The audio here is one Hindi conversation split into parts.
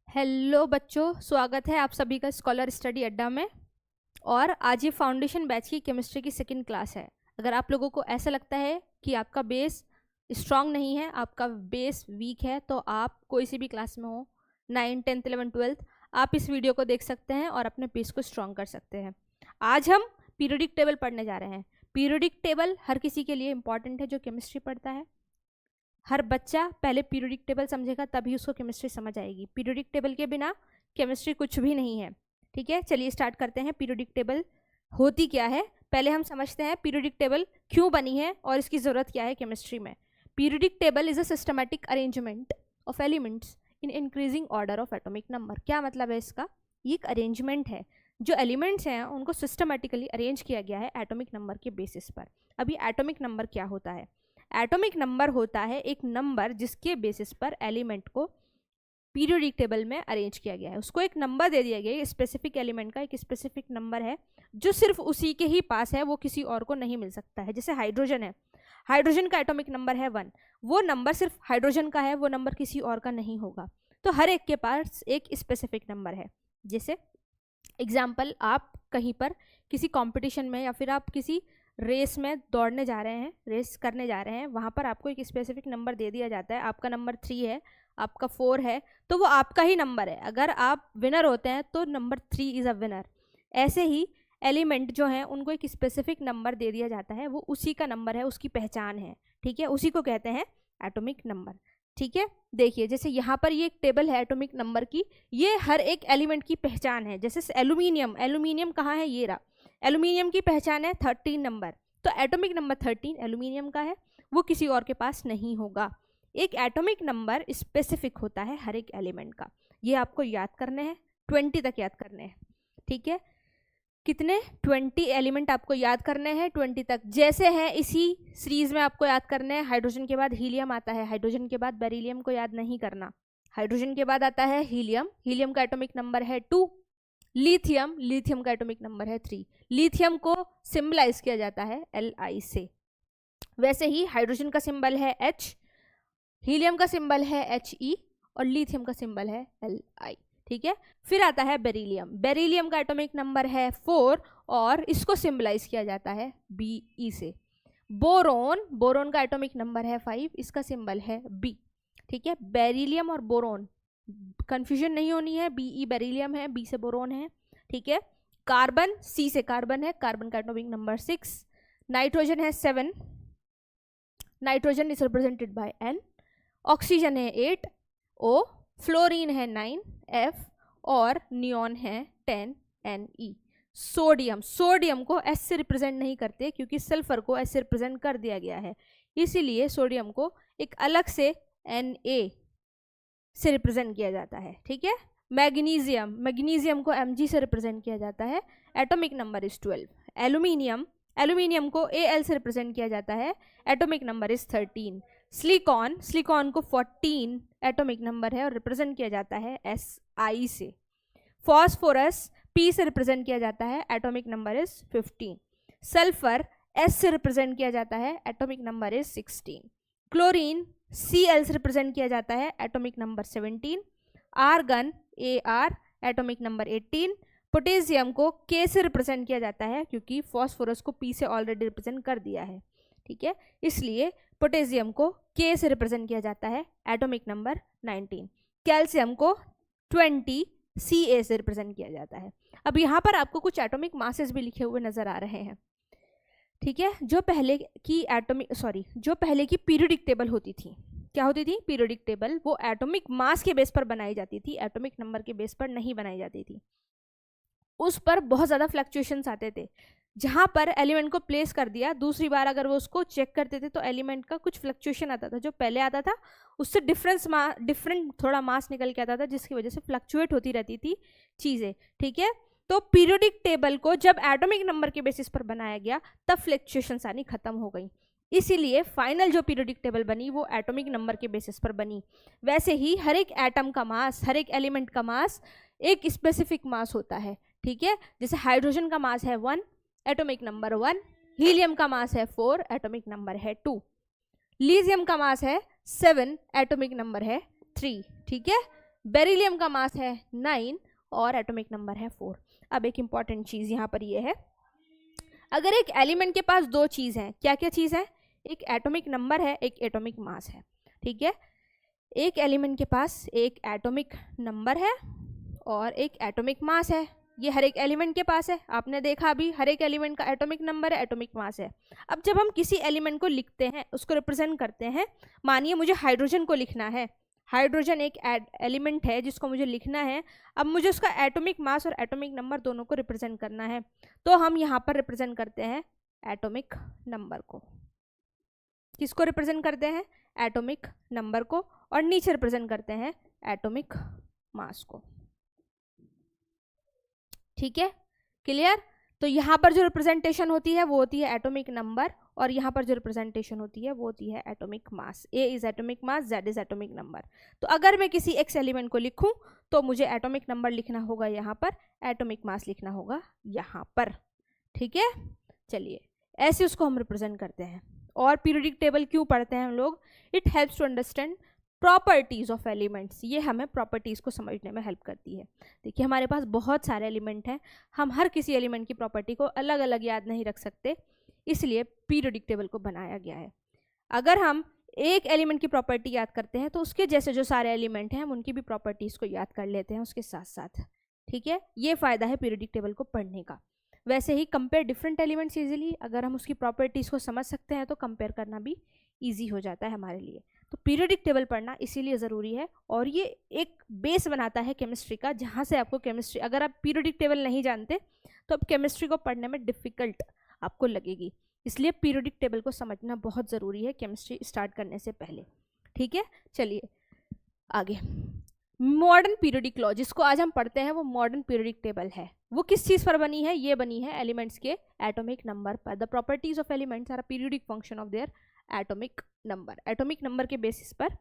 हेलो बच्चों, स्वागत है आप सभी का स्कॉलर स्टडी अड्डा में। और आज ये फाउंडेशन बैच की केमिस्ट्री की सेकंड क्लास है। अगर आप लोगों को ऐसा लगता है कि आपका बेस स्ट्रांग नहीं है, आपका बेस वीक है, तो आप कोई सी भी क्लास में हो, 9, 10th, 11th, 12th, आप इस वीडियो को देख सकते हैं और अपने बेस को स्ट्रांग कर सकते हैं। आज हम पीरियोडिक टेबल पढ़ने जा रहे हैं। पीरियोडिक टेबल हर किसी के लिए इंपॉर्टेंट है जो केमिस्ट्री पढ़ता है। हर बच्चा पहले पीरियोडिक टेबल समझेगा तभी उसको केमिस्ट्री समझ आएगी। पीरियोडिक टेबल के बिना केमिस्ट्री कुछ भी नहीं है। ठीक है, चलिए स्टार्ट करते हैं। पीरियोडिक टेबल होती क्या है, पहले हम समझते हैं पीरियोडिक टेबल क्यों बनी है और इसकी ज़रूरत क्या है केमिस्ट्री में। Periodic table is a systematic arrangement of elements in increasing order of atomic number. क्या मतलब है इसका? ये एक अरेंजमेंट है, जो एलिमेंट्स हैं उनको सिस्टमैटिकली अरेंज किया गया है एटॉमिक नंबर के बेसिस पर। अभी एटॉमिक नंबर क्या होता है? एटॉमिक नंबर होता है एक नंबर जिसके बेसिस पर एलिमेंट को पीरियोडिक टेबल में अरेंज किया गया है। उसको एक नंबर दे दिया गया है, स्पेसिफिक एलिमेंट का एक स्पेसिफिक नंबर है जो सिर्फ उसी के ही पास है, वो किसी और को नहीं मिल सकता है। जैसे हाइड्रोजन है, हाइड्रोजन का एटॉमिक नंबर है 1, वो नंबर सिर्फ हाइड्रोजन का है, वो नंबर किसी और का नहीं होगा। तो हर एक के पास एक स्पेसिफिक नंबर है। जैसे एग्जाम्पल, आप कहीं पर किसी कॉम्पिटिशन में या फिर आप किसी रेस में दौड़ने जा रहे हैं, रेस करने जा रहे हैं, वहाँ पर आपको एक स्पेसिफिक नंबर दे दिया जाता है। आपका नंबर 3 है, आपका 4 है, तो वो आपका ही नंबर है। अगर आप विनर होते हैं तो नंबर 3 इज़ अ विनर। ऐसे ही एलिमेंट जो हैं उनको एक स्पेसिफिक नंबर दे दिया जाता है, वो उसी का नंबर है, उसकी पहचान है। ठीक है, उसी को कहते हैं एटॉमिक नंबर। ठीक है, देखिए जैसे यहाँ पर ये एक टेबल है एटॉमिक नंबर की, ये हर एक एलिमेंट की पहचान है। जैसे एल्यूमिनियम, एल्यूमिनियम कहाँ है? ये रहा, एल्यूमिनियम की पहचान है 13 नंबर, तो एटॉमिक नंबर 13 एल्यूमिनियम का है, वो किसी और के पास नहीं होगा। एक एटॉमिक नंबर स्पेसिफिक होता है हर एक एलिमेंट का। ये आपको याद करने हैं, 20 तक याद करने हैं। ठीक है, कितने? 20 एलिमेंट आपको याद करने हैं 20 तक। जैसे हैं इसी सीरीज में आपको याद करने हैं। हाइड्रोजन के बाद हीलियम आता है, हाइड्रोजन के बाद बेरिलियम को याद नहीं करना। हाइड्रोजन के बाद आता है हीलियम, हीलियम का एटॉमिक नंबर है 2। लिथियम, लिथियम का एटॉमिक नंबर है 3। लिथियम को सिंबलाइज किया जाता है Li से। वैसे ही हाइड्रोजन का सिंबल है H, हीलियम का सिंबल है He और लिथियम का सिंबल है Li। ठीक है, फिर आता है बेरिलियम, बेरिलियम का एटॉमिक नंबर है 4 और इसको सिंबलाइज किया जाता है Be से। बोरोन, बोरोन का एटॉमिक नंबर है 5, इसका सिंबल है B। ठीक है, बेरिलियम और बोरोन कंफ्यूजन नहीं होनी है, Be बेरिलियम है, B से बोरोन है। ठीक है, कार्बन, C से कार्बन है, कार्बन का एटॉमिक नंबर 6। नाइट्रोजन है 7, nitrogen is represented by N। Oxygen है 8, O। फ्लोरीन है 9, F। और नियॉन है 10, Ne। सोडियम, सोडियम को S से रिप्रेजेंट नहीं करते क्योंकि सल्फर को S से रिप्रेजेंट कर दिया गया है, इसीलिए सोडियम को एक अलग से Na से रिप्रेजेंट किया जाता है। ठीक है, मैग्नीशियम, मैग्नीशियम को Mg से रिप्रेजेंट किया जाता है, atomic number is 12। Aluminium, aluminium को Al से रिप्रेजेंट किया जाता है, atomic number is 13। Silicon, silicon को 14 एटॉमिक नंबर है और रिप्रेजेंट किया जाता है Si से। फॉस्फोरस P से रिप्रेजेंट किया जाता है, atomic number is 15। Sulphur S से रिप्रेजेंट किया जाता है, atomic number is 16। Chlorine Cl से रिप्रेजेंट किया जाता है, atomic number 17। Argon Ar, atomic number 18। Potassium को K से रिप्रेजेंट किया जाता है क्योंकि फॉस्फोरस को P से ऑलरेडी रिप्रेजेंट कर दिया है। ठीक है, इसलिए पोटेशियम को K से रिप्रेजेंट किया जाता है, एटॉमिक नंबर 19। कैल्शियम को 20 Ca से रिप्रेजेंट किया जाता है। अब यहाँ पर आपको कुछ एटॉमिक मासेस भी लिखे हुए नजर आ रहे हैं। ठीक है, जो पहले की पीरियोडिक टेबल होती थी, क्या होती थी? पीरियोडिक टेबल, वो एटॉमिक मास के बेस पर बनाई जाती थी, एटॉमिक नंबर के बेस पर नहीं बनाई जाती थी। उस पर बहुत ज़्यादा फ्लक्चुएशंस आते थे। जहाँ पर एलिमेंट को प्लेस कर दिया, दूसरी बार अगर वो उसको चेक करते थे तो एलिमेंट का कुछ फ्लक्चुएशन आता था, जो पहले आता था उससे डिफरेंट थोड़ा मास निकल के आता था, जिसकी वजह से फ्लक्चुएट होती रहती थी चीज़ें। ठीक है, तो पीरियोडिक टेबल को जब एटॉमिक नंबर के बेसिस पर बनाया गया तब फ्लक्चुएशंस आनी खत्म हो गई, इसीलिए फाइनल जो पीरियोडिक टेबल बनी वो एटॉमिक नंबर के बेसिस पर बनी। वैसे ही हर एक एटम का मास, हर एक एलिमेंट का मास एक स्पेसिफिक मास होता है। ठीक है, जैसे हाइड्रोजन का मास है 1, एटॉमिक नंबर 1। हीलियम का मास है 4, एटॉमिक नंबर है 2। लिथियम का मास है 7, एटॉमिक नंबर है 3। ठीक है, बेरिलियम का मास है 9 और एटॉमिक नंबर है 4। अब एक इंपॉर्टेंट चीज़ यहाँ पर ये है, अगर एक एलिमेंट के पास दो चीज़ हैं, क्या क्या चीज़ है, एक एटॉमिक नंबर है, एक एटॉमिक मास है, ठीक है। एक एलिमेंट के पास एक एटॉमिक नंबर है और एक एटॉमिक मास है, ये हर एक एलिमेंट के पास है, आपने देखा अभी हर एक एलिमेंट का एटॉमिक नंबर है, एटॉमिक मास है। अब जब हम किसी एलिमेंट को लिखते हैं, उसको रिप्रेजेंट करते हैं, मानिए मुझे हाइड्रोजन को लिखना है, हाइड्रोजन एक एलिमेंट है जिसको मुझे लिखना है, अब मुझे उसका एटॉमिक मास और एटॉमिक नंबर दोनों को रिप्रेजेंट करना है, तो हम यहाँ पर रिप्रेजेंट करते हैं एटॉमिक नंबर को। किसको रिप्रेजेंट करते हैं, एटॉमिक नंबर को, और नीचे रिप्रेजेंट करते हैं एटॉमिक मास को, ठीक है, क्लियर। तो यहाँ पर जो रिप्रेजेंटेशन होती है वो होती है एटॉमिक नंबर, और यहाँ पर जो रिप्रेजेंटेशन होती है वो होती है atomic mass. A is atomic mass, Z is atomic number. तो अगर मैं किसी एक्स एलिमेंट को लिखूं तो मुझे एटॉमिक नंबर लिखना होगा यहाँ पर, एटॉमिक मास लिखना होगा यहाँ पर, ठीक है। चलिए ऐसे उसको हम रिप्रेजेंट करते हैं। और पीरियोडिक टेबल क्यों पढ़ते हैं हम लोग, it helps to understand properties of elements, ये हमें प्रॉपर्टीज को समझने में हेल्प करती है। देखिए हमारे पास बहुत सारे एलिमेंट हैं, हम हर किसी एलिमेंट की प्रॉपर्टी को अलग अलग याद नहीं रख सकते, इसलिए पीरियोडिक टेबल को बनाया गया है। अगर हम एक एलिमेंट की प्रॉपर्टी याद करते हैं तो उसके जैसे जो सारे एलिमेंट हैं हम उनकी भी प्रॉपर्टीज को याद कर लेते हैं उसके साथ साथ, ठीक है। ये फायदा है पीरियोडिक टेबल को पढ़ने का। वैसे ही कंपेयर डिफरेंट एलिमेंट्स इजीली, अगर हम उसकी प्रॉपर्टीज को समझ सकते हैं तो कंपेयर करना भी ईजी हो जाता है हमारे लिए। तो पीरियोडिक टेबल पढ़ना इसीलिए ज़रूरी है, और ये एक बेस बनाता है केमिस्ट्री का, जहाँ से आपको केमिस्ट्री, अगर आप पीरियोडिक टेबल नहीं जानते तो अब केमिस्ट्री को पढ़ने में डिफ़िकल्ट आपको लगेगी, इसलिए पीरियोडिक टेबल को समझना बहुत ज़रूरी है केमिस्ट्री स्टार्ट करने से पहले, ठीक है। चलिए आगे, मॉडर्न पीरियोडिक लॉ जिसको आज हम पढ़ते हैं वो मॉडर्न पीरियोडिक टेबल है। वो किस चीज़ पर बनी है, ये बनी है एलिमेंट्स के एटॉमिक नंबर पर। The properties of elements are a periodic function of their atomic number. Atomic number के बेसिस पर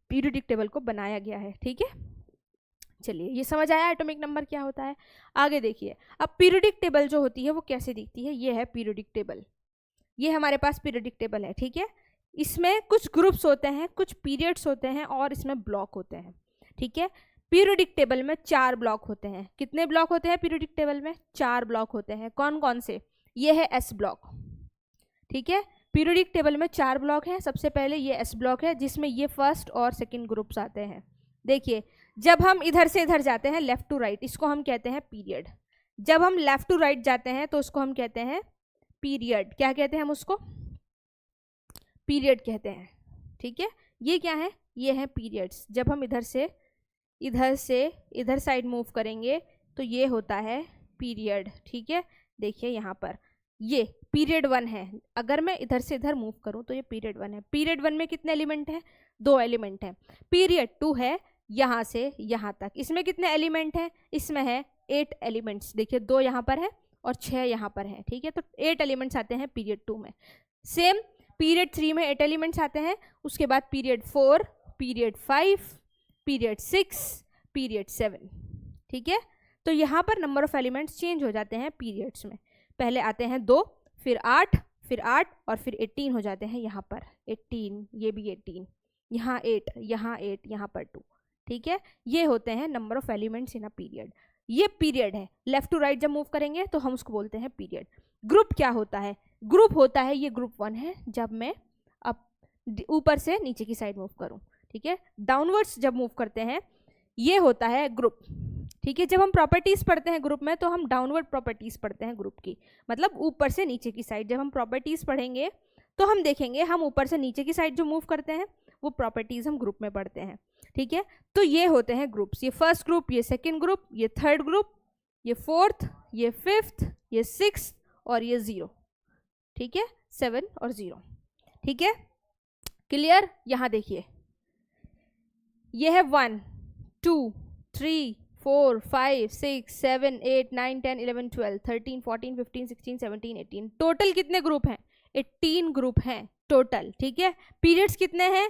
पीरियोडिक टेबल को बनाया गया है, ठीक है। चलिए ये समझ आया एटॉमिक नंबर क्या होता है। आगे देखिए, अब पीरियोडिक टेबल जो होती है वो कैसे दिखती है, ये है पीरियोडिक टेबल, ये हमारे पास पीरियोडिक टेबल है, ठीक है। इसमें कुछ ग्रुप्स होते हैं, कुछ पीरियड्स होते हैं और इसमें ब्लॉक होते हैं, ठीक है। पीरियोडिक टेबल में 4 ब्लॉक होते हैं। कितने ब्लॉक होते हैं पीरियोडिक टेबल में, 4 ब्लॉक होते हैं। कौन कौन से, ये है एस ब्लॉक, ठीक है। पीरियोडिक टेबल में 4 ब्लॉक हैं। सबसे पहले ये एस ब्लॉक है जिसमें ये फर्स्ट और सेकंड ग्रुप्स आते हैं। देखिए जब हम इधर से इधर जाते हैं लेफ्ट टू राइट, इसको हम कहते हैं पीरियड। जब हम लेफ्ट टू राइट जाते हैं तो उसको हम कहते हैं पीरियड। क्या कहते हैं हम उसको, पीरियड कहते हैं, ठीक है। ये क्या है, ये है पीरियड्स। जब हम इधर से इधर साइड मूव करेंगे तो ये होता है पीरियड, ठीक है। देखिए यहाँ पर ये पीरियड 1 है, अगर मैं इधर से इधर मूव करूँ तो ये पीरियड 1 है। पीरियड 1 में कितने एलिमेंट हैं, 2 एलिमेंट हैं। पीरियड 2 है यहाँ से यहाँ तक, इसमें कितने एलिमेंट हैं, इसमें है 8 एलिमेंट्स। देखिए 2 यहाँ पर है और 6 यहाँ पर है, ठीक है। तो 8 एलिमेंट्स आते हैं पीरियड 2 में। सेम पीरियड 3 में 8 एलिमेंट्स आते हैं, उसके बाद पीरियड 4, पीरियड 5, पीरियड 6, पीरियड 7, ठीक है। तो यहाँ पर नंबर ऑफ एलिमेंट्स चेंज हो जाते हैं पीरियड्स में। पहले आते हैं 2, फिर 8, फिर 8 और फिर 18 हो जाते हैं यहाँ पर 18, ये भी 18, यहाँ 8, यहाँ 8, यहाँ पर 2, ठीक है। ये होते हैं number of elements in a period. ये पीरियड है, लेफ्ट टू राइट जब मूव करेंगे तो हम उसको बोलते हैं पीरियड। ग्रुप क्या होता है, ग्रुप होता है, ये ग्रुप 1 है जब मैं अब ऊपर से नीचे की साइड मूव करूँ, ठीक है। डाउनवर्ड्स जब मूव करते हैं ये होता है ग्रुप, ठीक है। जब हम प्रॉपर्टीज पढ़ते हैं ग्रुप में तो हम डाउनवर्ड प्रॉपर्टीज पढ़ते हैं ग्रुप की, मतलब ऊपर से नीचे की साइड। जब हम प्रॉपर्टीज पढ़ेंगे तो हम देखेंगे हम ऊपर से नीचे की साइड जो मूव करते हैं वो प्रॉपर्टीज हम ग्रुप में पढ़ते हैं, ठीक है। तो ये होते हैं ग्रुप्स, ये फर्स्ट ग्रुप, ये सेकेंड ग्रुप, ये थर्ड ग्रुप, ये फोर्थ, ये फिफ्थ, ये 6 और ये 0, ठीक है, 7 और 0, ठीक है, क्लियर। यहाँ देखिए ये है 1 2 3 4 5 6 7 8 9 10 11 12 13 14 15 16 17 18, टोटल कितने ग्रुप हैं, 18 ग्रुप हैं टोटल, ठीक है। पीरियड्स कितने हैं,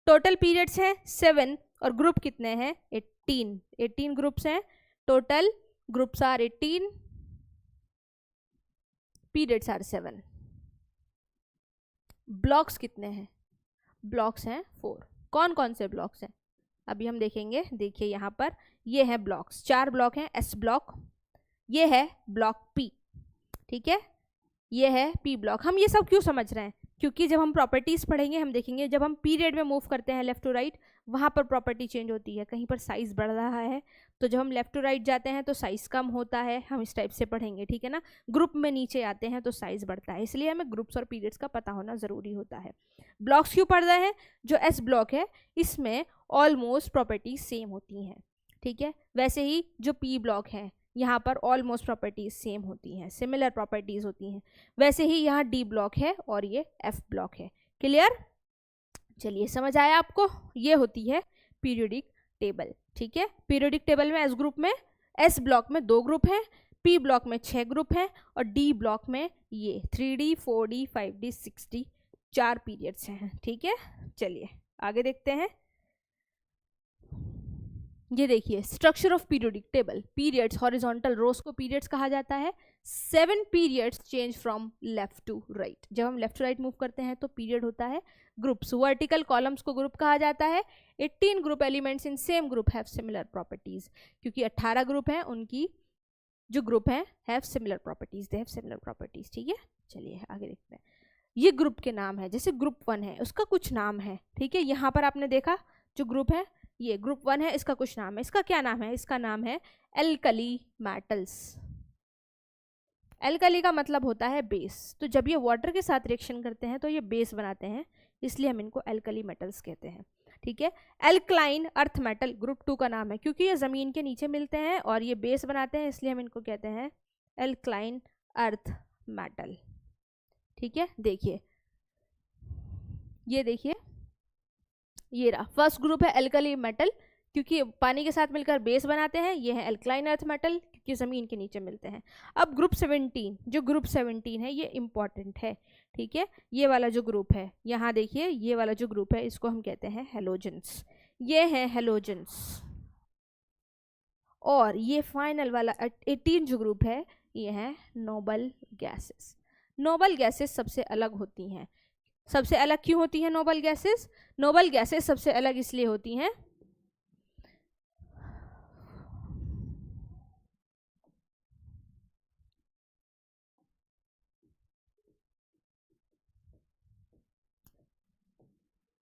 टोटल पीरियड्स हैं 7 और ग्रुप कितने हैं 18 ग्रुप्स हैं total, groups are 18, periods are 7। Blocks कितने हैं, ब्लॉक्स हैं 4। कौन कौन से ब्लॉक्स हैं, अभी हम देखेंगे। देखिए यहाँ पर ये है ब्लॉक्स, 4 ब्लॉक हैं, एस ब्लॉक, ये है ब्लॉक पी, ठीक है, ये है पी ब्लॉक। हम ये सब क्यों समझ रहे हैं? क्योंकि जब हम प्रॉपर्टीज पढ़ेंगे हम देखेंगे जब हम पीरियड में मूव करते हैं लेफ्ट टू राइट, वहाँ पर प्रॉपर्टी चेंज होती है, कहीं पर साइज बढ़ रहा है, तो जब हम लेफ्ट टू राइट जाते हैं तो साइज कम होता है, हम इस टाइप से पढ़ेंगे, ठीक है ना। ग्रुप में नीचे आते हैं तो साइज बढ़ता है, इसलिए हमें ग्रुप्स और पीरियड्स का पता होना ज़रूरी होता है। ब्लॉक्स क्यों पढ़ रहे हैं? जो एस ब्लॉक है इसमें ऑलमोस्ट प्रॉपर्टीज सेम होती हैं, ठीक है। वैसे ही जो पी ब्लॉक है यहाँ पर ऑलमोस्ट प्रॉपर्टीज सेम होती हैं, सिमिलर प्रॉपर्टीज होती हैं। वैसे ही यहाँ डी ब्लॉक है और ये एफ ब्लॉक है। क्लियर? चलिए, समझ आया आपको? ये होती है पीरियोडिक टेबल, ठीक है। पीरियोडिक टेबल में एस ग्रुप में, एस ब्लॉक में 2 ग्रुप हैं, पी ब्लॉक में 6 ग्रुप हैं और डी ब्लॉक में ये 3D 4D 5D 6D 4 periods हैं, ठीक है। चलिए आगे देखते हैं। ये देखिए structure of periodic table. Periods, horizontal rows को पीरियड्स कहा जाता है। 7 periods change from left to right. जब हम लेफ्ट टू राइट मूव करते हैं तो पीरियड होता है ग्रुप्स। वर्टिकल कॉलम्स को ग्रुप कहा जाता है। 18 group elements in same group have similar properties. क्योंकि 18 ग्रुप हैं, उनकी जो ग्रुप हैं have similar properties, they have similar properties, ठीक है। चलिए आगे देखते हैं। ये ग्रुप के नाम है, जैसे ग्रुप 1 है उसका कुछ नाम है, ठीक है। यहाँ पर आपने देखा जो ग्रुप है ये ग्रुप 1 है, इसका कुछ नाम है। इसका क्या नाम है? इसका नाम है एल्कली मेटल्स। एल्कली का मतलब होता है बेस। तो जब ये वाटर के साथ रिएक्शन करते हैं तो ये बेस बनाते हैं, इसलिए हम इनको एल्कली मेटल्स कहते हैं, ठीक है। एल्कलाइन अर्थ मेटल ग्रुप 2 का नाम है, क्योंकि ये ज़मीन के नीचे मिलते हैं और ये बेस बनाते हैं, इसलिए हम इनको कहते हैं एल्कलाइन अर्थ मेटल, ठीक है। देखिए ये देखिए, ये रहा फर्स्ट ग्रुप है एल्कली मेटल, क्योंकि पानी के साथ मिलकर बेस बनाते हैं। ये है एल्कलाइन अर्थ मेटल, क्योंकि ज़मीन के नीचे मिलते हैं। अब ग्रुप 17, जो ग्रुप 17 है ये इंपॉर्टेंट है, ठीक है। ये वाला जो ग्रुप है, यहाँ देखिए ये वाला जो ग्रुप है इसको हम कहते हैं हेलोजेंस। ये है हेलोजेंस। और ये फाइनल वाला 18 जो ग्रुप है ये है नोबल गैसेस। नोबल गैसेस सबसे अलग होती हैं। सबसे अलग क्यों होती हैं नोबल गैसेस? नोबल गैसेस सबसे अलग इसलिए होती हैं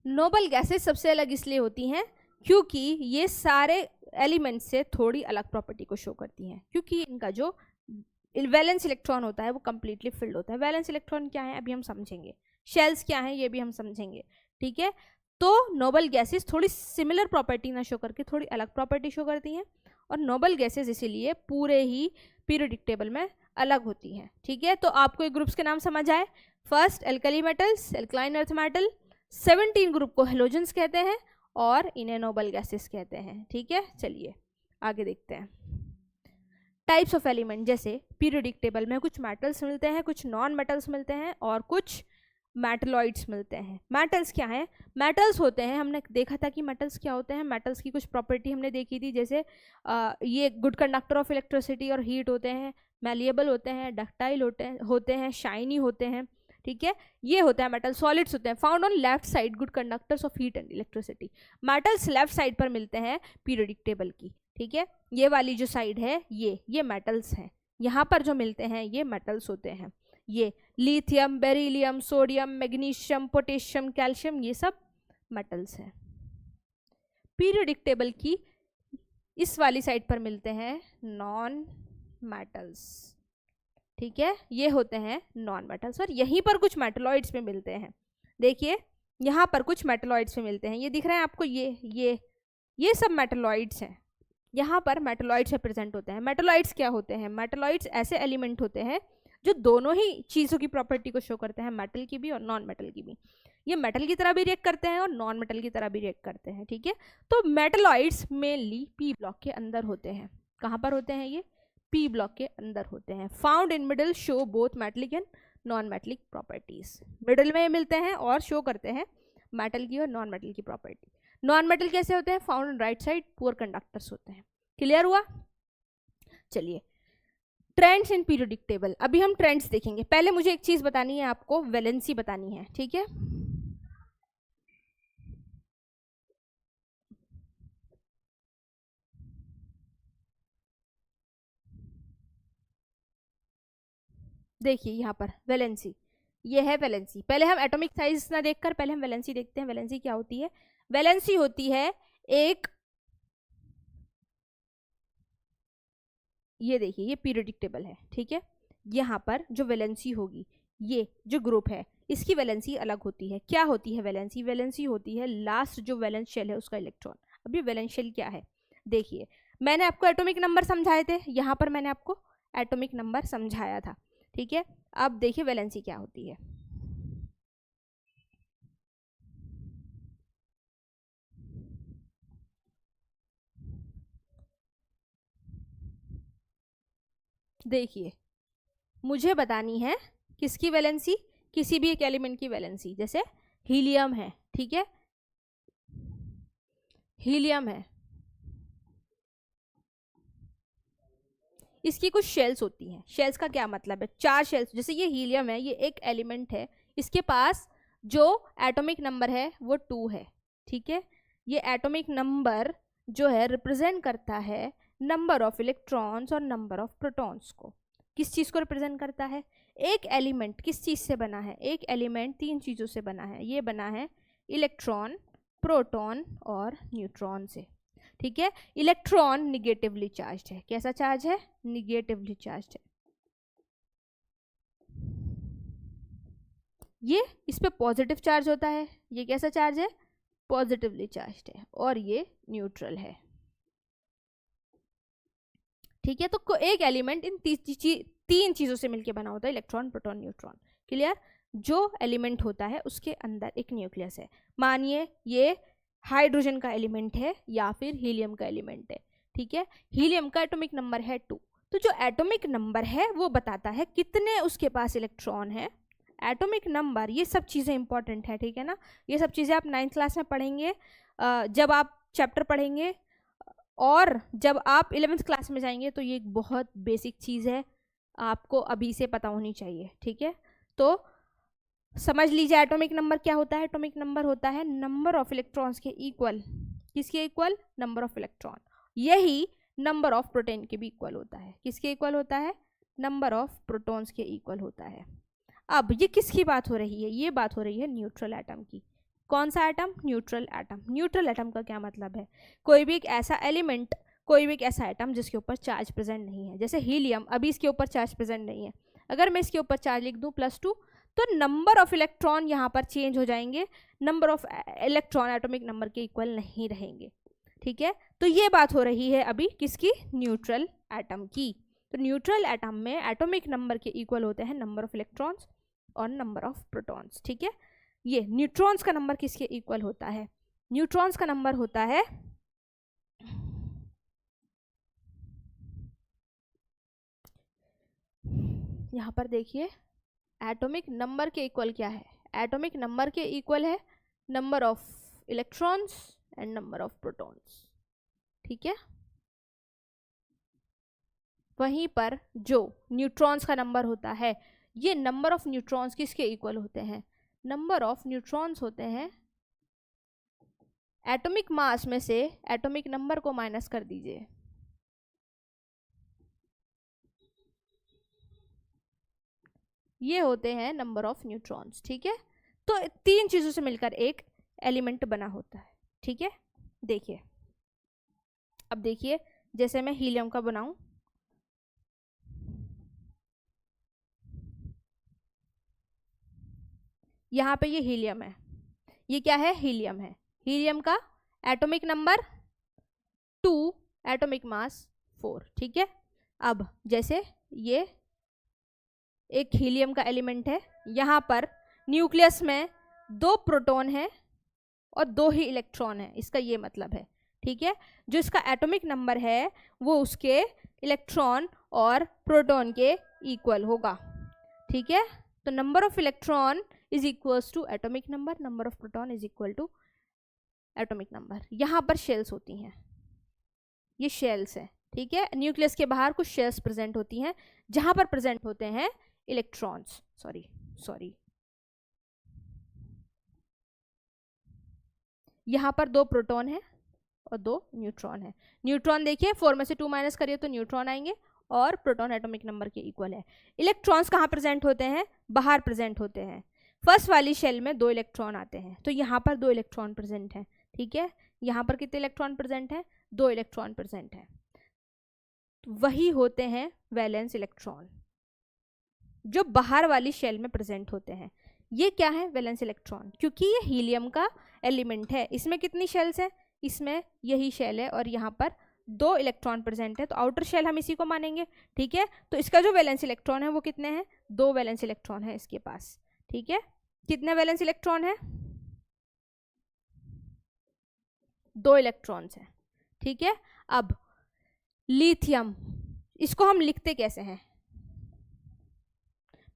नोबल गैसेस सबसे अलग इसलिए होती हैं क्योंकि ये सारे एलिमेंट्स से थोड़ी अलग प्रॉपर्टी को शो करती हैं। क्योंकि इनका जो वैलेंस इलेक्ट्रॉन होता है वो कंप्लीटली फिल्ड होता है। वैलेंस इलेक्ट्रॉन क्या है अभी हम समझेंगे, शेल्स क्या है ये भी हम समझेंगे, ठीक है। तो नोबल गैसेस थोड़ी सिमिलर प्रॉपर्टी ना शो करके थोड़ी अलग प्रॉपर्टी शो करती हैं, और नोबल गैसेस इसीलिए पूरे ही पीरियोडिक टेबल में अलग होती हैं, ठीक है। तो आपको ये ग्रुप्स के नाम समझ आए। First alkali metals, alkaline earth metal. 17 group को हेलोजेंस कहते हैं और इन्हें नोबल गैसेस कहते हैं, ठीक है। चलिए आगे देखते हैं। टाइप्स ऑफ एलिमेंट, जैसे पीरियोडिक टेबल में कुछ मेटल्स मिलते हैं, कुछ नॉन मेटल्स मिलते हैं और कुछ मेटलॉइड्स मिलते हैं। मेटल्स क्या हैं? मेटल्स होते हैं, हमने देखा था कि मेटल्स क्या होते हैं। मेटल्स की कुछ प्रॉपर्टी हमने देखी थी, जैसे ये गुड कंडक्टर ऑफ इलेक्ट्रिसिटी और हीट होते हैं, मैलिएबल होते हैं, डक्टाइल होते हैं, शाइनी होते हैं, ठीक है। ये होता है मेटल। सॉलिड्स होते हैं, found on left side, good conductors of heat and electricity. Metals left side पर मिलते हैं पीरियोडिक टेबल की, ठीक है। ये वाली जो साइड है ये मेटल्स हैं, यहाँ पर जो मिलते हैं ये मेटल्स होते हैं। ये lithium, beryllium, sodium, magnesium, potassium, calcium, ये सब मेटल्स हैं। पीरियोडिक टेबल की इस वाली साइड पर मिलते हैं नॉन मेटल्स, ठीक है। ये होते हैं नॉन मेटल्स, और यहीं पर कुछ मेटलॉइड्स में मिलते हैं। देखिए यहाँ पर कुछ मेटलॉइड्स में मिलते हैं, ये दिख रहे हैं आपको, ये सब मेटलॉइड्स हैं। यहाँ पर मेटलॉइड्स प्रेजेंट होते हैं। मेटलॉइड्स क्या होते हैं? मेटलॉइड्स ऐसे एलिमेंट होते हैं जो दोनों ही चीज़ों की प्रॉपर्टी को शो करते हैं, मेटल की भी और नॉन मेटल की भी। ये मेटल की तरह भी रिएक्ट करते हैं और नॉन मेटल की तरह भी रिएक्ट करते हैं, ठीक है। तो मेटलॉइड्स मेनली पी ब्लॉक के अंदर होते हैं। कहाँ पर होते हैं ये? पी ब्लॉक के अंदर होते हैं। Found in middle, show both metallic and non metallic properties. Middle में मिलते हैं और शो करते हैं मेटल की और नॉन मेटल की प्रॉपर्टी। नॉन मेटल कैसे होते हैं? Found on right side, poor conductors होते हैं। क्लियर हुआ? चलिए ट्रेंड्स इन पीरियोडिक टेबल। अभी हम ट्रेंड्स देखेंगे। पहले मुझे एक चीज बतानी है आपको, वैलेंसी बतानी है, ठीक है। देखिए यहाँ पर वैलेंसी, ये है वैलेंसी। पहले हम एटॉमिक साइज ना देखकर पहले हम वैलेंसी देखते हैं। वैलेंसी क्या होती है? वैलेंसी होती है एक, ये देखिए ये पीरियोडिक टेबल है, ठीक है। यहाँ पर जो वैलेंसी होगी, ये जो ग्रुप है इसकी वैलेंसी अलग होती है। क्या होती है वैलेंसी? वैलेंसी होती है लास्ट जो वैलेंस शेल है उसका इलेक्ट्रॉन। अब ये वैलेंस शेल क्या है? देखिए मैंने आपको एटॉमिक नंबर समझाए थे, यहाँ पर मैंने आपको एटॉमिक नंबर समझाया था, ठीक है। अब देखिए वैलेंसी क्या होती है। देखिए मुझे बतानी है किसकी वैलेंसी? किसी भी एक एलिमेंट की वैलेंसी। जैसे हीलियम है, ठीक है, हीलियम है, इसकी कुछ शेल्स होती हैं। शेल्स का क्या मतलब है? 4 शेल्स। जैसे ये हीलियम है, ये एक एलिमेंट है, इसके पास जो एटॉमिक नंबर है वो 2 है, ठीक है। ये एटॉमिक नंबर जो है रिप्रेजेंट करता है नंबर ऑफ इलेक्ट्रॉन्स और नंबर ऑफ प्रोटॉन्स को। किस चीज़ को रिप्रेजेंट करता है? एक एलिमेंट किस चीज़ से बना है? एक एलिमेंट 3 चीज़ों से बना है। ये बना है इलेक्ट्रॉन, प्रोटॉन और न्यूट्रॉन से, ठीक है। इलेक्ट्रॉन निगेटिवली चार्ज्ड है। कैसा चार्ज है? निगेटिवली चार्ज्ड है। ये इस पे पॉजिटिव चार्ज होता है। ये कैसा चार्ज है? पॉजिटिवली चार्ज्ड है। और ये न्यूट्रल है, ठीक है। तो एक एलिमेंट इन 3 चीज़ों से मिलकर बना होता है, इलेक्ट्रॉन, प्रोटॉन, न्यूट्रॉन। क्लियर? जो एलिमेंट होता है उसके अंदर एक न्यूक्लियस है। मानिए ये हाइड्रोजन का एलिमेंट है या फिर हीलियम का एलिमेंट है, ठीक है। हीलियम का एटॉमिक नंबर है 2। तो जो एटॉमिक नंबर है वो बताता है कितने उसके पास इलेक्ट्रॉन है। एटॉमिक नंबर, ये सब चीज़ें इंपॉर्टेंट है, ठीक है ना। ये सब चीज़ें आप 9th क्लास में पढ़ेंगे जब आप चैप्टर पढ़ेंगे, और जब आप 11th क्लास में जाएंगे तो ये एक बहुत बेसिक चीज़ है, आपको अभी से पता होनी चाहिए, ठीक है। तो समझ लीजिए एटॉमिक नंबर क्या होता है? एटॉमिक नंबर होता है नंबर ऑफ इलेक्ट्रॉन्स के इक्वल। किसके इक्वल? Number of electron. यही नंबर ऑफ प्रोटॉन के भी इक्वल होता है। किसके इक्वल होता है? नंबर ऑफ प्रोटॉन्स के इक्वल होता है। अब ये किसकी बात हो रही है? ये बात हो रही है न्यूट्रल एटम की। कौन सा atom? Neutral atom. Neutral atom का क्या मतलब है? कोई भी एक ऐसा एलिमेंट, कोई भी एक ऐसा एटम जिसके ऊपर चार्ज प्रेजेंट नहीं है। जैसे हीलियम, अभी इसके ऊपर चार्ज प्रेजेंट नहीं है। अगर मैं इसके ऊपर चार्ज लिख दूं +2, तो नंबर ऑफ इलेक्ट्रॉन यहाँ पर चेंज हो जाएंगे, number of electron atomic number के इक्वल नहीं रहेंगे, ठीक है। तो ये बात हो रही है अभी किसकी? न्यूट्रल एटम की। तो न्यूट्रल एटम में एटॉमिक नंबर के इक्वल होते हैं नंबर ऑफ इलेक्ट्रॉन्स और नंबर ऑफ प्रोटॉन्स, ठीक है। ये न्यूट्रॉन्स का नंबर किसके इक्वल होता है? न्यूट्रॉन्स का नंबर होता है यहाँ पर देखिए, एटॉमिक नंबर के इक्वल क्या है? एटॉमिक नंबर के इक्वल है number of electrons and number of protons, ठीक है। वहीं पर जो न्यूट्रॉन्स का नंबर होता है, ये नंबर ऑफ न्यूट्रॉन्स किसके इक्वल होते हैं? नंबर ऑफ न्यूट्रॉन्स होते हैं एटॉमिक मास में से एटॉमिक नंबर को माइनस कर दीजिए, ये होते हैं नंबर ऑफ न्यूट्रॉन्स, ठीक है। तो 3 चीज़ों से मिलकर एक एलिमेंट बना होता है, ठीक है। देखिए अब देखिए, जैसे मैं हीलियम का बनाऊं, यहाँ पे ये हीलियम है, ये क्या है? हीलियम है। हीलियम का एटॉमिक नंबर 2, एटॉमिक मास 4, ठीक है। अब जैसे ये एक हीलियम का एलिमेंट है, यहाँ पर न्यूक्लियस में 2 प्रोटॉन है और 2 ही इलेक्ट्रॉन है, इसका ये मतलब है, ठीक है। जो इसका एटॉमिक नंबर है वो उसके इलेक्ट्रॉन और प्रोटॉन के इक्वल होगा, ठीक है। तो number of electron is equals to atomic number, number of proton is equal to atomic number. यहाँ पर शेल्स होती हैं, ये शेल्स हैं, ठीक है। न्यूक्लियस के बाहर कुछ शेल्स प्रेजेंट होती हैं जहां पर प्रेजेंट होते हैं इलेक्ट्रॉन्स, सॉरी यहाँ पर 2 प्रोटॉन है और 2 न्यूट्रॉन है। न्यूट्रॉन देखिए 4 में से 2 माइनस करिए तो न्यूट्रॉन आएंगे, और प्रोटॉन एटॉमिक नंबर के इक्वल है। इलेक्ट्रॉन्स कहाँ प्रेजेंट होते हैं? बाहर प्रेजेंट होते हैं। फर्स्ट वाली शेल में 2 इलेक्ट्रॉन आते हैं, तो यहाँ पर 2 इलेक्ट्रॉन प्रेजेंट हैं, ठीक है। यहाँ पर कितने इलेक्ट्रॉन प्रेजेंट हैं? 2 इलेक्ट्रॉन प्रेजेंट हैं। तो वही होते हैं वैलेंस इलेक्ट्रॉन जो बाहर वाली शेल में प्रेजेंट होते हैं। ये क्या है? वैलेंस इलेक्ट्रॉन, क्योंकि ये हीलियम का एलिमेंट है। इसमें कितनी शेल्स हैं? इसमें यही शेल है और यहाँ पर 2 इलेक्ट्रॉन प्रेजेंट है, तो आउटर शेल हम इसी को मानेंगे, ठीक है। तो इसका जो वैलेंस इलेक्ट्रॉन है वो कितने हैं? 2 वैलेंस इलेक्ट्रॉन है इसके पास, ठीक है। कितने वैलेंस इलेक्ट्रॉन है? 2 इलेक्ट्रॉन्स हैं, ठीक है। अब लिथियम, इसको हम लिखते कैसे हैं?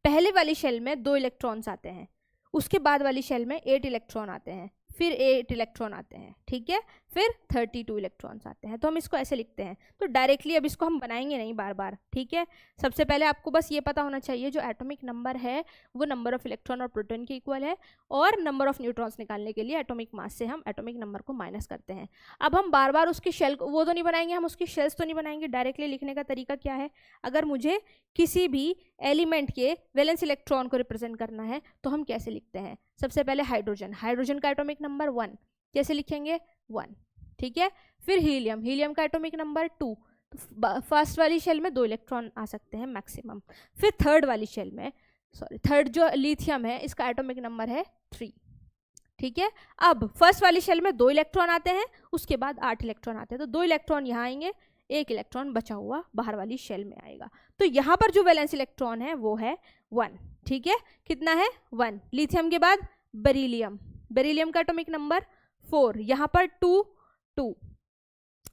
पहले वाली शेल में 2 इलेक्ट्रॉन्स आते हैं, उसके बाद वाली शेल में 8 इलेक्ट्रॉन आते हैं, फिर 8 इलेक्ट्रॉन आते हैं, ठीक है, फिर 32 इलेक्ट्रॉन्स आते हैं। तो हम इसको ऐसे लिखते हैं। तो डायरेक्टली अब इसको हम बनाएंगे नहीं बार बार, ठीक है। सबसे पहले आपको बस ये पता होना चाहिए जो एटॉमिक नंबर है वो नंबर ऑफ इलेक्ट्रॉन और प्रोटॉन के इक्वल है, और नंबर ऑफ न्यूट्रॉन्स निकालने के लिए एटॉमिक मास से हम एटॉमिक नंबर को माइनस करते हैं। अब हम बार बार उसकी शेल वो तो नहीं बनाएंगे, हम उसकी शेल्स तो नहीं बनाएंगे। डायरेक्टली लिखने का तरीका क्या है? अगर मुझे किसी भी एलिमेंट के वैलेंस इलेक्ट्रॉन को रिप्रेजेंट करना है तो हम कैसे लिखते हैं? सबसे पहले हाइड्रोजन, हाइड्रोजन का एटॉमिक नंबर 1, कैसे लिखेंगे? 1, ठीक है। फिर हीलियम, हीलियम का एटॉमिक नंबर 2, तो फर्स्ट वाली शेल में 2 इलेक्ट्रॉन आ सकते हैं मैक्सिमम। फिर थर्ड वाली शेल में, थर्ड जो लिथियम है इसका एटॉमिक नंबर है 3, ठीक है। अब फर्स्ट वाली शेल में 2 इलेक्ट्रॉन आते हैं, उसके बाद 8 इलेक्ट्रॉन आते हैं, तो 2 इलेक्ट्रॉन यहाँ आएंगे, 1 इलेक्ट्रॉन बचा हुआ बाहर वाली शेल में आएगा। तो यहाँ पर जो वैलेंस इलेक्ट्रॉन है वो है 1, ठीक है। कितना है? 1। लिथियम के बाद बेरिलियम, बेरिलियम का एटॉमिक नंबर 4, यहाँ पर 2, 2।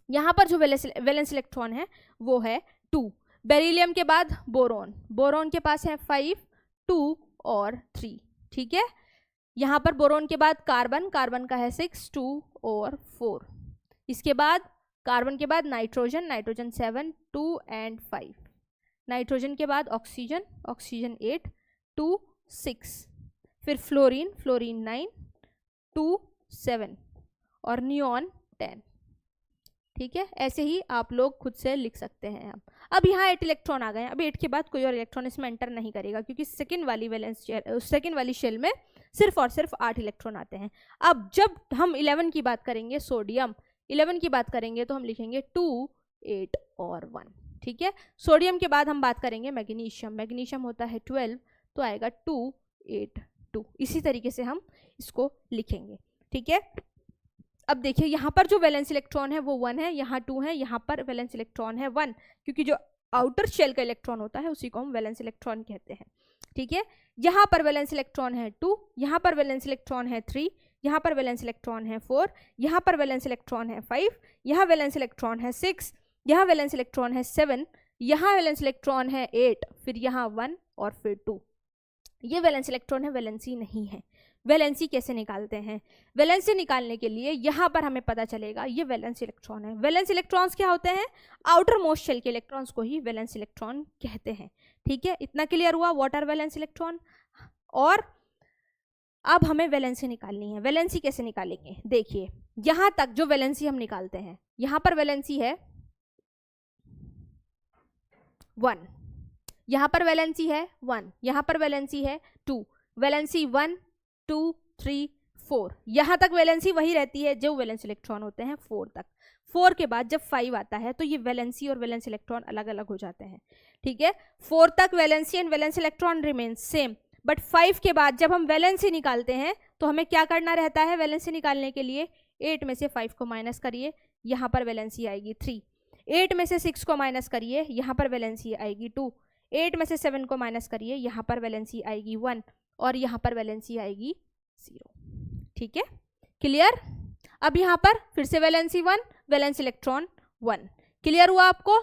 यहाँ पर जो वैलेंस इलेक्ट्रॉन है वो है 2। बेरिलियम के बाद बोरोन, बोरोन के पास है 5, 2 और 3, ठीक है। यहाँ पर बोरोन के बाद कार्बन, कार्बन का है 6, 2 और 4। इसके बाद कार्बन के बाद नाइट्रोजन, नाइट्रोजन 7, 2 एंड 5। नाइट्रोजन के बाद ऑक्सीजन, ऑक्सीजन 8, 2, 6। फिर फ्लोरीन, फ्लोरीन 9, 2, 7 और नियॉन 10, ठीक है। ऐसे ही आप लोग खुद से लिख सकते हैं। अब यहाँ 8 इलेक्ट्रॉन आ गए हैं। अब 8 के बाद कोई और इलेक्ट्रॉन इसमें एंटर नहीं करेगा, क्योंकि सेकेंड वाली शेल में सिर्फ और सिर्फ 8 इलेक्ट्रॉन आते हैं। अब जब हम 11 की बात करेंगे, सोडियम 11 की बात करेंगे, तो हम लिखेंगे 2, 8 और 1, ठीक है। सोडियम के बाद हम बात करेंगे मैग्नीशियम, मैग्नीशियम होता है 12, तो आएगा 2, 8, 2। इसी तरीके से हम इसको लिखेंगे, ठीक है। अब देखिए यहाँ पर जो वैलेंस इलेक्ट्रॉन है वो 1 है, यहाँ 2 है, यहाँ पर वैलेंस इलेक्ट्रॉन है 1, क्योंकि जो आउटर शेल का इलेक्ट्रॉन होता है उसी को हम वैलेंस इलेक्ट्रॉन कहते हैं, ठीक है। यहाँ पर वैलेंस इलेक्ट्रॉन है 2, यहाँ पर वैलेंस इलेक्ट्रॉन है 3, यहाँ पर वैलेंस इलेक्ट्रॉन है 4, यहाँ पर वैलेंस इलेक्ट्रॉन है 5, यहाँ वैलेंस इलेक्ट्रॉन है 6, यहाँ वैलेंस इलेक्ट्रॉन है 7, यहाँ वैलेंस इलेक्ट्रॉन है 8, फिर यहाँ 1 और फिर 2। ये वैलेंस इलेक्ट्रॉन है, वैलेंसी नहीं है। वैलेंसी कैसे निकालते हैं? वैलेंसी निकालने के लिए यहाँ पर हमें पता चलेगा ये वैलेंस इलेक्ट्रॉन है। वैलेंस इलेक्ट्रॉन्स क्या होते हैं? आउटर मोस्ट शेल के इलेक्ट्रॉन्स को ही वैलेंस इलेक्ट्रॉन कहते हैं, ठीक है। इतना क्लियर हुआ व्हाट आर वैलेंस इलेक्ट्रॉन। और अब हमें वैलेंसी निकालनी है। वैलेंसी कैसे निकालेंगे? देखिए यहाँ तक जो वैलेंसी हम निकालते हैं, यहाँ पर वैलेंसी है 1, यहाँ पर वैलेंसी है 1, यहाँ पर वैलेंसी है 2, वैलेंसी 1, 2, 3, 4, यहाँ तक वैलेंसी वही रहती है जो वैलेंस इलेक्ट्रॉन होते हैं 4 तक। 4 के बाद जब 5 आता है तो ये वैलेंसी और वैलेंस इलेक्ट्रॉन अलग अलग हो जाते हैं, ठीक है। 4 तक valency and valence electron remain same, but 5 के बाद जब हम वैलेंसी निकालते हैं तो हमें क्या करना रहता है? वैलेंसी निकालने के लिए 8 में से 5 को माइनस करिए, यहाँ पर वैलेंसी आएगी 3। 8 में से 6 को माइनस करिए, यहाँ पर वैलेंसी आएगी 2। 8 में से 7 को माइनस करिए, यहाँ पर वैलेंसी आएगी 1 और यहाँ पर वैलेंसी आएगी 0, ठीक है। क्लियर? अब यहाँ पर फिर से वैलेंसी 1, वैलेंस इलेक्ट्रॉन 1। क्लियर हुआ? आपको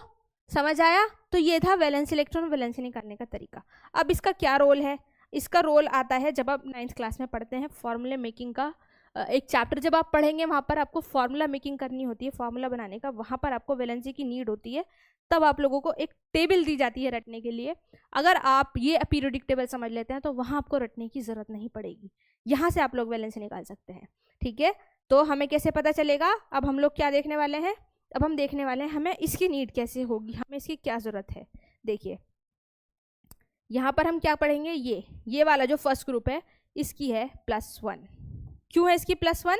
समझ आया? तो ये था वैलेंस इलेक्ट्रॉन वैलेंसी निकालने का तरीका। अब इसका क्या रोल है? इसका रोल आता है जब आप 9th क्लास में पढ़ते हैं फॉर्मूला मेकिंग का एक चैप्टर जब आप पढ़ेंगे, वहाँ पर आपको फॉर्मूला मेकिंग करनी होती है, फॉर्मूला बनाने का, वहाँ पर आपको वैलेंसी की नीड होती है। तब आप लोगों को एक टेबल दी जाती है रटने के लिए। अगर आप ये पीरियोडिक टेबल समझ लेते हैं तो वहाँ आपको रटने की ज़रूरत नहीं पड़ेगी, यहाँ से आप लोग वैलेंसी निकाल सकते हैं, ठीक है। तो हमें कैसे पता चलेगा? अब हम लोग क्या देखने वाले हैं? अब हम देखने वाले हैं हमें इसकी नीड कैसे होगी, हमें इसकी क्या ज़रूरत है। देखिए यहाँ पर हम क्या पढ़ेंगे, ये वाला जो फर्स्ट ग्रुप है इसकी है +1। क्यों है इसकी +1?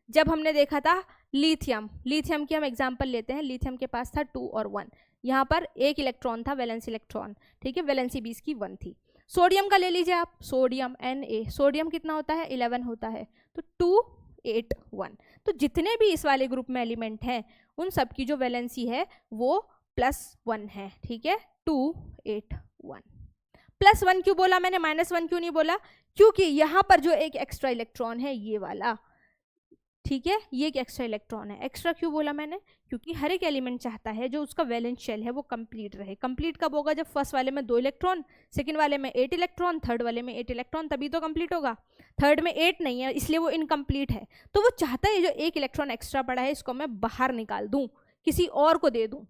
जब हमने देखा था लिथियम की हम एग्जाम्पल लेते हैं, लिथियम के पास था 2 और 1, यहाँ पर एक इलेक्ट्रॉन था, वैलेंस इलेक्ट्रॉन, ठीक है, वैलेंसी भी इसकी 1 थी। सोडियम का ले लीजिए आप, सोडियम Na, सोडियम कितना होता है 11 होता है, तो 2 8 1। तो जितने भी इस वाले ग्रुप में एलिमेंट हैं उन सब की जो वैलेंसी है वो +1 है, ठीक है, 2 8 1। +1 क्यों बोला मैंने, -1 क्यों नहीं बोला? क्योंकि यहाँ पर जो एक एक्स्ट्रा इलेक्ट्रॉन है ये वाला, ठीक है, ये एक एक्स्ट्रा इलेक्ट्रॉन है। एक्स्ट्रा क्यों बोला मैंने? क्योंकि हर एक एलिमेंट चाहता है जो उसका वैलेंस शेल है वो कंप्लीट रहे। कंप्लीट कब होगा? जब फर्स्ट वाले में 2 इलेक्ट्रॉन, सेकंड वाले में 8 इलेक्ट्रॉन, थर्ड वाले में 8 इलेक्ट्रॉन, तभी तो कंप्लीट होगा। थर्ड में 8 नहीं है इसलिए वो इनकम्प्लीट है। तो वो चाहता है जो एक इलेक्ट्रॉन एक्स्ट्रा पड़ा है इसको मैं बाहर निकाल दूँ, किसी और को दे दूँ,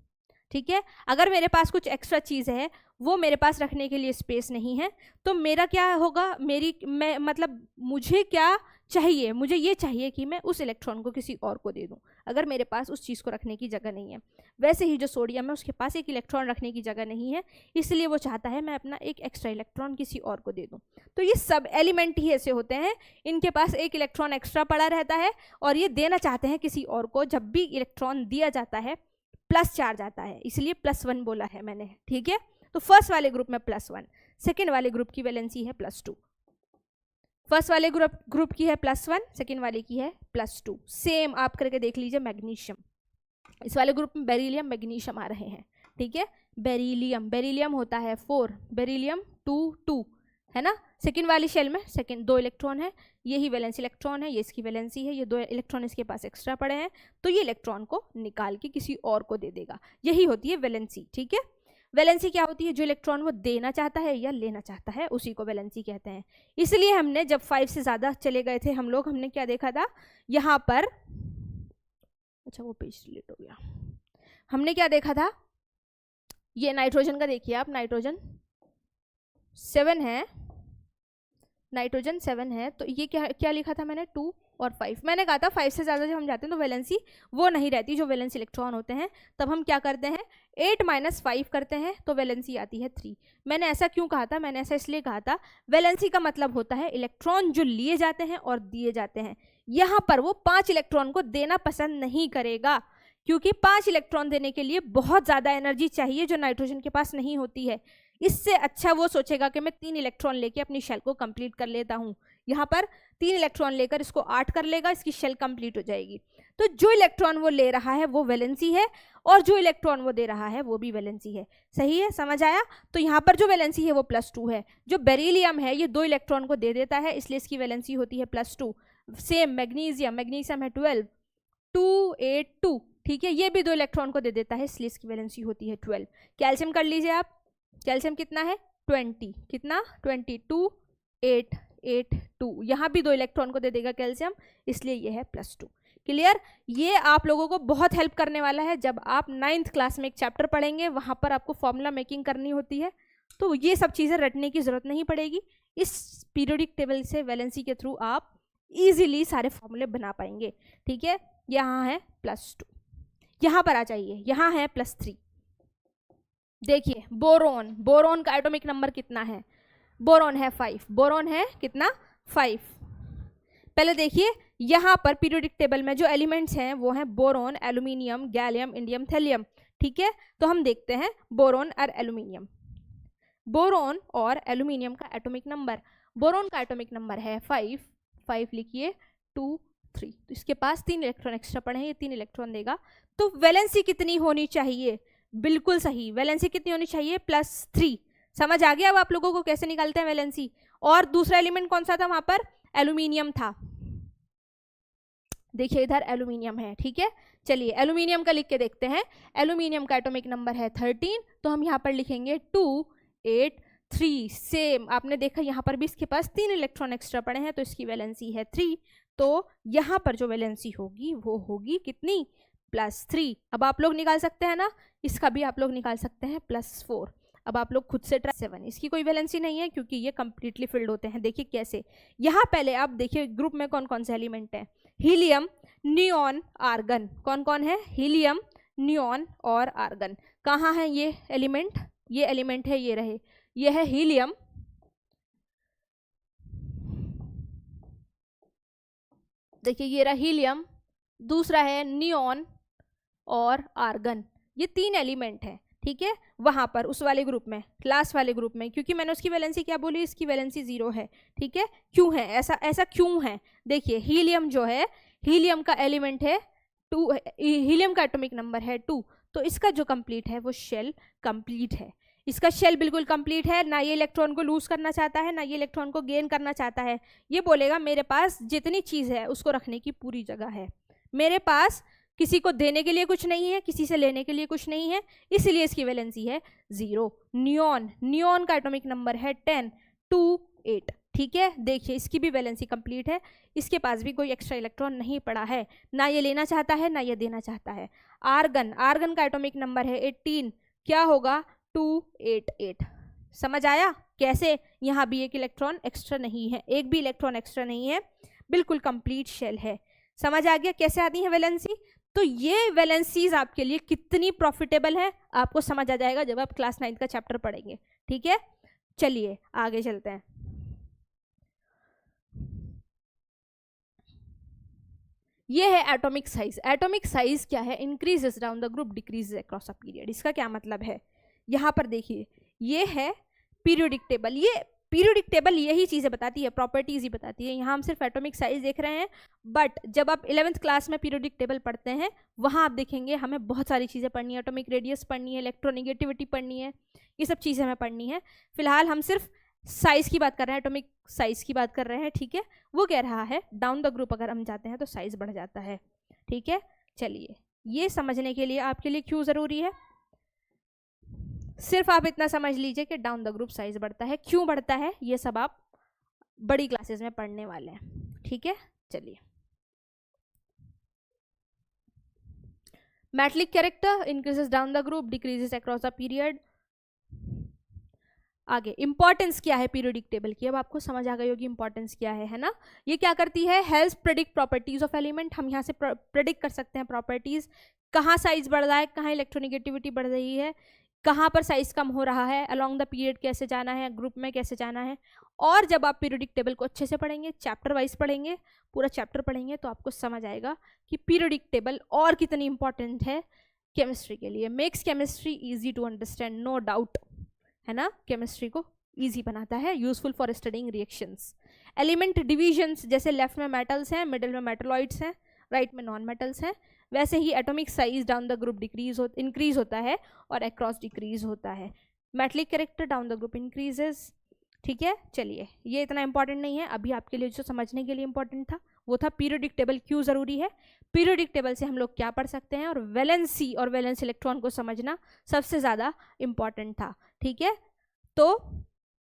ठीक है। अगर मेरे पास कुछ एक्स्ट्रा चीज़ है वो मेरे पास रखने के लिए स्पेस नहीं है तो मेरा क्या होगा, मतलब मुझे क्या चाहिए, मुझे ये चाहिए कि मैं उस इलेक्ट्रॉन को किसी और को दे दूं अगर मेरे पास उस चीज़ को रखने की जगह नहीं है। वैसे ही जो सोडियम है उसके पास एक इलेक्ट्रॉन रखने की जगह नहीं है, इसलिए वो चाहता है मैं अपना एक एक्स्ट्रा इलेक्ट्रॉन किसी और को दे दूं। तो ये सब एलिमेंट ही ऐसे होते हैं, इनके पास एक इलेक्ट्रॉन एक्स्ट्रा पड़ा रहता है और ये देना चाहते हैं किसी और को। जब भी इलेक्ट्रॉन दिया जाता है प्लस चार्ज आता है, इसलिए +1 बोला है मैंने, ठीक है। तो फर्स्ट वाले ग्रुप में +1, सेकेंड वाले ग्रुप की वैलेंसी है +2। फर्स्ट वाले ग्रुप की है +1, सेकेंड वाले की है +2। सेम आप करके देख लीजिए मैग्नीशियम, इस वाले ग्रुप में बेरिलियम मैग्नीशियम आ रहे हैं, ठीक है। बेरिलियम होता है 4, बेरिलियम 2 है ना। सेकेंड वाली शेल में 2 इलेक्ट्रॉन है, यही वैलेंस इलेक्ट्रॉन है, ये इसकी वैलेंसी है, ये 2 इलेक्ट्रॉन इसके पास एक्स्ट्रा पड़े हैं तो ये इलेक्ट्रॉन को निकाल के किसी और को दे देगा, यही होती है वैलेंसी, ठीक है। वैलेंसी क्या होती है? जो इलेक्ट्रॉन वो देना चाहता है या लेना चाहता है उसी को वैलेंसी कहते हैं। इसलिए हमने जब 5 से ज़्यादा चले गए थे हम लोग, हमने क्या देखा था यहाँ पर, अच्छा वो पेज डिलीट हो गया, हमने क्या देखा था, ये नाइट्रोजन का देखिए आप, नाइट्रोजन 7 है, नाइट्रोजन 7 है, तो ये क्या लिखा था मैंने 2 और 5। मैंने कहा था 5 से ज़्यादा जब हम जाते हैं तो वैलेंसी वो नहीं रहती, जो वैलेंस इलेक्ट्रॉन होते हैं तब हम क्या करते हैं 8 - 5 करते हैं तो वैलेंसी आती है 3। मैंने ऐसा क्यों कहा था? मैंने ऐसा इसलिए कहा था, वैलेंसी का मतलब होता है इलेक्ट्रॉन जो लिए जाते हैं और दिए जाते हैं। यहाँ पर वो 5 इलेक्ट्रॉन को देना पसंद नहीं करेगा क्योंकि 5 इलेक्ट्रॉन देने के लिए बहुत ज़्यादा एनर्जी चाहिए जो नाइट्रोजन के पास नहीं होती है। इससे अच्छा वो सोचेगा कि मैं 3 इलेक्ट्रॉन लेके अपनी शेल को कंप्लीट कर लेता हूँ। यहाँ पर 3 इलेक्ट्रॉन लेकर इसको 8 कर लेगा, इसकी शेल कंप्लीट हो जाएगी। तो जो इलेक्ट्रॉन वो ले रहा है वो वैलेंसी है और जो इलेक्ट्रॉन वो दे रहा है वो भी वैलेंसी है। सही है, समझ आया? तो यहाँ पर जो वैलेंसी है वो +2 है। जो बेरिलियम है ये 2 इलेक्ट्रॉन को दे देता है इसलिए इसकी वैलेंसी होती है +2। सेम मैग्नीशियम है 12, 2 8 2, ठीक है, ये भी 2 इलेक्ट्रॉन को दे देता है इसलिए इसकी वैलेंसी होती है 12। कैल्शियम कर लीजिए आप, कैल्शियम कितना है 20, कितना 22 8 8 2, यहाँ भी 2 इलेक्ट्रॉन को दे देगा कैल्शियम इसलिए ये है +2। क्लियर? ये आप लोगों को बहुत हेल्प करने वाला है जब आप 9th क्लास में एक चैप्टर पढ़ेंगे, वहाँ पर आपको फॉर्मूला मेकिंग करनी होती है तो ये सब चीज़ें रटने की ज़रूरत नहीं पड़ेगी। इस पीरियोडिक टेबल से वैलेंसी के थ्रू आप ईजिली सारे फॉर्मूले बना पाएंगे, ठीक है। यहाँ है +2, यहाँ पर आ जाइए, यहाँ है +3। देखिए बोरोन का एटॉमिक नंबर कितना है? बोरोन है 5, बोरोन है कितना 5। पहले देखिए यहाँ पर पीरियोडिक टेबल में जो एलिमेंट्स हैं वो हैं boron, aluminium, gallium, indium, thallium, ठीक है। तो हम देखते हैं बोरोन और एल्यूमिनियम। बोरोन और एल्यूमिनियम का एटॉमिक नंबर, बोरोन का एटॉमिक नंबर है 5 लिखिए 2 3, तो इसके पास 3 इलेक्ट्रॉन एक्स्ट्रा पड़े हैं, ये 3 इलेक्ट्रॉन देगा। तो वैलेंसी कितनी होनी चाहिए? बिल्कुल सही, वैलेंसी कितनी होनी चाहिए +3। समझ आ गया अब आप लोगों को कैसे निकालते हैं वैलेंसी। और दूसरा एलिमेंट कौन सा था वहां पर? एल्यूमिनियम था, देखिए इधर एल्यूमिनियम है, ठीक है। चलिए एल्यूमिनियम का लिख के देखते हैं। एल्यूमिनियम का एटॉमिक नंबर है 13, तो हम यहाँ पर लिखेंगे 2 8 3। सेम आपने देखा यहाँ पर भी इसके पास 3 इलेक्ट्रॉन एक्स्ट्रा पड़े हैं तो इसकी वैलेंसी है 3। तो यहाँ पर जो वैलेंसी होगी वो होगी कितनी? +3। अब आप लोग निकाल सकते हैं ना, इसका भी आप लोग निकाल सकते हैं +4। अब आप लोग खुद से ट्राई 7, इसकी कोई वैलेंसी नहीं है क्योंकि ये कंप्लीटली फिल्ड होते हैं। देखिए कैसे, यहाँ पहले आप देखिए ग्रुप में कौन कौन से एलिमेंट हैं, हीलियम, नियॉन, आर्गन। कौन कौन है? हीलियम, नियॉन और आर्गन। कहाँ है ये एलिमेंट? ये एलिमेंट है, ये रहे, ये है हीलियम, देखिए ये रहा हीलियम, दूसरा है नियॉन और आर्गन। ये 3 एलिमेंट है, ठीक है, वहां पर उस वाले ग्रुप में, क्लास वाले ग्रुप में। क्योंकि मैंने उसकी वैलेंसी क्या बोली, इसकी वैलेंसी 0 है, ठीक है। क्यों है ऐसा? ऐसा क्यों है? देखिए हीलियम जो है, हीलियम का एलिमेंट है 2, हीलियम का एटॉमिक नंबर है 2, तो इसका जो कंप्लीट है वो शेल कंप्लीट है। इसका शेल बिल्कुल कंप्लीट है, ना ये इलेक्ट्रॉन को लूज करना चाहता है, ना ये इलेक्ट्रॉन को गेन करना चाहता है। ये बोलेगा मेरे पास जितनी चीज है उसको रखने की पूरी जगह है, मेरे पास किसी को देने के लिए कुछ नहीं है, किसी से लेने के लिए कुछ नहीं है, इसलिए इसकी वैलेंसी है 0। नियॉन, नियॉन का एटॉमिक नंबर है 10, 2, 8, ठीक है। देखिए इसकी भी वैलेंसी कंप्लीट है, इसके पास भी कोई एक्स्ट्रा इलेक्ट्रॉन नहीं पड़ा है, ना ये लेना चाहता है ना ये देना चाहता है। आर्गन, आर्गन का एटॉमिक नंबर है 18, क्या होगा 288। समझ आया कैसे? यहाँ भी एक इलेक्ट्रॉन एक्स्ट्रा नहीं है, एक भी इलेक्ट्रॉन एक्स्ट्रा नहीं है, बिल्कुल कंप्लीट शेल है। समझ आ गया कैसे आती है वैलेंसी? तो ये वैलेंसीज आपके लिए कितनी प्रॉफिटेबल है आपको समझ आ जाएगा जब आप क्लास 9 का चैप्टर पढ़ेंगे, ठीक है। चलिए आगे चलते हैं। ये है एटॉमिक साइज। एटॉमिक साइज क्या है? Increases down the group, decreases across a period. इसका क्या मतलब है? यहाँ पर देखिए ये है पीरियोडिक टेबल, ये पीरियोडिक टेबल यही चीज़ें बताती है, प्रॉपर्टीज ही बताती है। यहाँ हम सिर्फ एटॉमिक साइज देख रहे हैं, बट जब आप 11th क्लास में पीरियोडिक टेबल पढ़ते हैं वहाँ आप देखेंगे हमें बहुत सारी चीज़ें पढ़नी है, एटॉमिक रेडियस पढ़नी है, इलेक्ट्रोनेगेटिविटी पढ़नी है, ये सब चीज़ें हमें पढ़नी है। फिलहाल हम सिर्फ साइज की बात कर रहे हैं, एटॉमिक साइज की बात कर रहे हैं, ठीक है। वो कह रहा है डाउन द ग्रुप अगर हम जाते हैं तो साइज बढ़ जाता है, ठीक है। चलिए ये समझने के लिए आपके लिए क्यों ज़रूरी है, सिर्फ आप इतना समझ लीजिए कि डाउन द ग्रुप साइज बढ़ता है। क्यों बढ़ता है ये सब आप बड़ी क्लासेस में पढ़ने वाले हैं, ठीक है। चलिए metallic character increases down the group, decreases across the period. आगे इंपॉर्टेंस क्या है पीरियोडिक टेबल की, अब आपको समझ आ गई होगी इंपॉर्टेंस क्या है ना। ये क्या करती है? Helps predict properties of element. हम यहाँ से प्रेडिक्ट कर सकते हैं प्रॉपर्टीज, कहाँ साइज बढ़ रहा है, कहाँ इलेक्ट्रोनेगेटिविटी बढ़ रही है, कहाँ पर साइज कम हो रहा है, अलोंग द पीरियड कैसे जाना है, ग्रुप में कैसे जाना है। और जब आप पीरियोडिक टेबल को अच्छे से पढ़ेंगे, चैप्टर वाइज पढ़ेंगे, पूरा चैप्टर पढ़ेंगे, तो आपको समझ आएगा कि पीरियोडिक टेबल और कितनी इंपॉर्टेंट है केमिस्ट्री के लिए। Makes chemistry easy to understand, no doubt, है ना। केमिस्ट्री को इजी बनाता है, useful for studying reactions. Element divisions, जैसे लेफ्ट में मेटल्स हैं, मिडिल में मेटलॉइड्स हैं, राइट में नॉन मेटल्स हैं, वैसे ही atomic size down the group increase होता है और अक्रॉस डिक्रीज होता है। Metallic character down the group increases, ठीक है। चलिए ये इतना इंपॉर्टेंट नहीं है, अभी आपके लिए जो समझने के लिए इंपॉर्टेंट था वो था पीरियोडिक टेबल क्यों ज़रूरी है, पीरियोडिक टेबल से हम लोग क्या पढ़ सकते हैं, और वैलेंसी और वैलेंस इलेक्ट्रॉन को समझना सबसे ज़्यादा इंपॉर्टेंट था, ठीक है। तो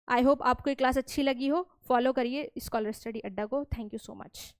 आई होप आपको ये क्लास अच्छी लगी हो, फॉलो करिए स्कॉलर स्टडी अड्डा को। Thank you so much.